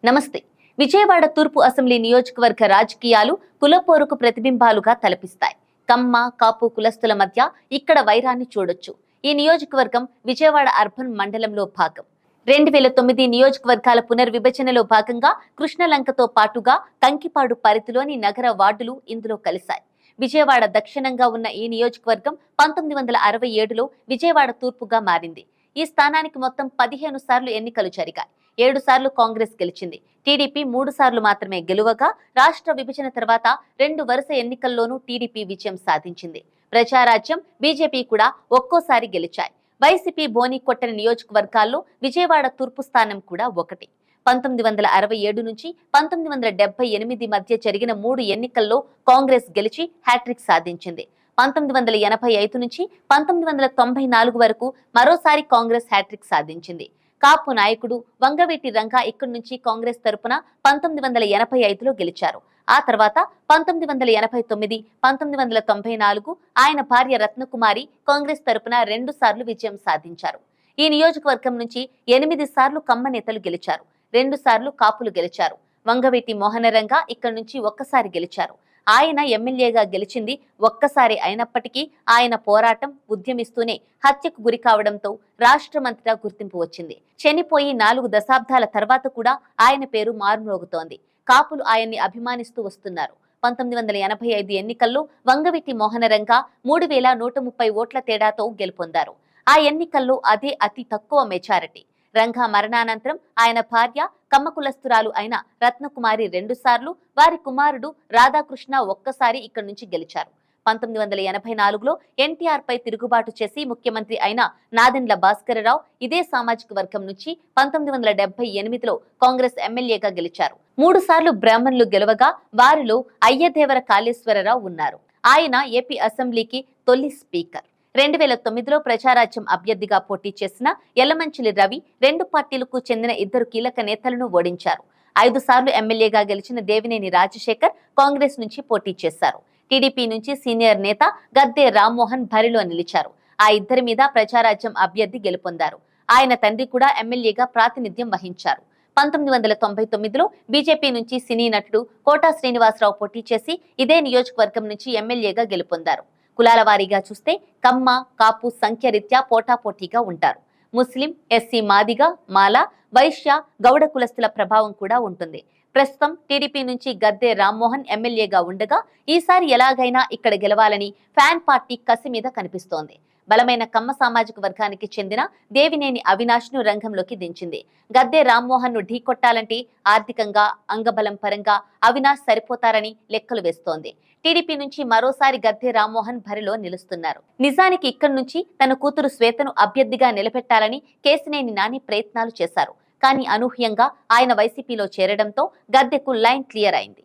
నమస్తే. విజయవాడ తూర్పు అసెంబ్లీ నియోజకవర్గ రాజకీయాలు కులపోరుకు ప్రతిబింబాలుగా తలపిస్తాయి. కమ్మ, కాపు కులస్తుల మధ్య ఇక్కడ వైరాన్ని చూడొచ్చు. ఈ నియోజకవర్గం విజయవాడ అర్బన్ మండలంలో భాగం. 2009 నియోజకవర్గాల పునర్విభజనలో భాగంగా కృష్ణలంకతో పాటుగా కంకిపాడు పరిధిలోని నగర వార్డులు ఇందులో కలిశాయి. విజయవాడ దక్షిణంగా ఉన్న ఈ నియోజకవర్గం 1967లో విజయవాడ తూర్పుగా మారింది. ఈ స్థానానికి మొత్తం 15 సార్లు ఎన్నికలు జరిగాయి. 7 సార్లు కాంగ్రెస్ గెలిచింది. టీడీపీ 3 సార్లు మాత్రమే గెలువగా రాష్ట్ర విభజన తర్వాత 2 వరుస ఎన్నికల్లోనూ టీడీపీ విజయం సాధించింది. ప్రజారాజ్యం, బీజేపీ కూడా ఒక్కోసారి గెలిచాయి. వైసీపీ బోని కొట్టిన నియోజకవర్గాల్లో విజయవాడ తూర్పు స్థానం కూడా ఒకటి. 1967 నుంచి 1978 మధ్య జరిగిన 3 ఎన్నికల్లో కాంగ్రెస్ గెలిచి హ్యాట్రిక్ సాధించింది. 1985 నుంచి 1994 వరకు మరోసారి కాంగ్రెస్ హ్యాట్రిక్ సాధించింది. కాపు నాయకుడు వంగవీటి రంగా ఇక్కడి నుంచి కాంగ్రెస్ తరపున 1985లో గెలిచారు. ఆ తర్వాత 1989, 1994 ఆయన భార్య రత్నకుమారి కాంగ్రెస్ తరపున 2 సార్లు విజయం సాధించారు. ఈ నియోజకవర్గం నుంచి 8 సార్లు కమ్మ నేతలు గెలిచారు. 2 సార్లు కాపులు గెలిచారు. వంగవీటి మోహనరంగా ఇక్కడి నుంచి ఒక్కసారి గెలిచారు. ఆయన ఎమ్మెల్యేగా గెలిచింది ఒక్కసారి అయినప్పటికీ ఆయన పోరాటం, ఉద్యమిస్తూనే హత్యకు గురి కావడంతో రాష్ట్రమంతటా గుర్తింపు వచ్చింది. చనిపోయి 4 దశాబ్దాల తర్వాత కూడా ఆయన పేరు మారుమ్రోగుతోంది. కాపులు ఆయన్ని అభిమానిస్తూ వస్తున్నారు. 1985 ఎన్నికల్లో వంగవీటి మోహనరంగా 3130 ఓట్ల తేడాతో గెలుపొందారు. ఆ ఎన్నికల్లో అదే అతి తక్కువ మెజారిటీ. రంగా మరణానంతరం ఆయన భార్య కమ్మకులస్తురాలు అయిన రత్నకుమారి 2 సార్లు, వారి కుమారుడు రాధాకృష్ణ ఒక్కసారి ఇక్కడి నుంచి గెలిచారు. 1984లో ఎన్టీఆర్ పై తిరుగుబాటు చేసి ముఖ్యమంత్రి అయిన నాదెండ్ల భాస్కరరావు ఇదే సామాజిక వర్గం నుంచి 1978లో కాంగ్రెస్ ఎమ్మెల్యేగా గెలిచారు. 3 సార్లు బ్రాహ్మణులు గెలవగా వారిలో అయ్యదేవర కాళేశ్వరరావు ఉన్నారు. ఆయన ఏపీ అసెంబ్లీకి తొలి స్పీకర్. 2009లో ప్రజారాజ్యం అభ్యర్థిగా పోటీ చేసిన యలమంచిలి రవి 2 పార్టీలకు చెందిన 2 కీలక నేతలను ఓడించారు. 5 సార్లు ఎమ్మెల్యేగా గెలిచిన దేవినేని రాజశేఖర్ కాంగ్రెస్ నుంచి పోటీ చేశారు. టీడీపీ నుంచి సీనియర్ నేత గద్దె రామ్మోహన్ బరిలో నిలిచారు. ఆ ఇద్దరి మీద ప్రజారాజ్యం అభ్యర్థి గెలుపొందారు. ఆయన తండ్రి కూడా ఎమ్మెల్యేగా ప్రాతినిధ్యం వహించారు. 1999లో బీజేపీ నుంచి సినీ నటుడు కోటా శ్రీనివాసరావు పోటీ చేసి ఇదే నియోజకవర్గం నుంచి ఎమ్మెల్యేగా గెలుపొందారు. కులాల వారీగా చూస్తే కమ్మ, కాపు సంఖ్య రీత్యా పోటాపోటీగా ఉంటారు. ముస్లిం, ఎస్సీ, మాదిగ, మాల, వైశ్య, గౌడ కులస్తుల ప్రభావం కూడా ఉంటుంది. ప్రస్తుతం టీడీపీ నుంచి గద్దె రామ్మోహన్ ఎమ్మెల్యేగా ఉండగా ఈసారి ఎలాగైనా ఇక్కడ గెలవాలని ఫ్యాన్ పార్టీ కసి మీద కనిపిస్తోంది. బలమైన కమ్మ సామాజిక వర్గానికి చెందిన దేవినేని అవినాష్ ను రంగంలోకి దించింది. గద్దె రామ్మోహన్ ను ఢీకొట్టాలంటే ఆర్థికంగా, అంగబలం పరంగా అవినాష్ సరిపోతారని లెక్కలు వేస్తోంది. టీడీపీ నుంచి మరోసారి గద్దె రామ్మోహన్ బరిలో నిలుస్తున్నారు. నిజానికి ఇక్కడి నుంచి తన కూతురు శ్వేతను అభ్యర్థిగా నిలబెట్టాలని కేశినేని నాని ప్రయత్నాలు చేశారు. కానీ అనూహ్యంగా ఆయన వైసీపీలో చేరడంతో గద్దెకు లైన్ క్లియర్ అయింది.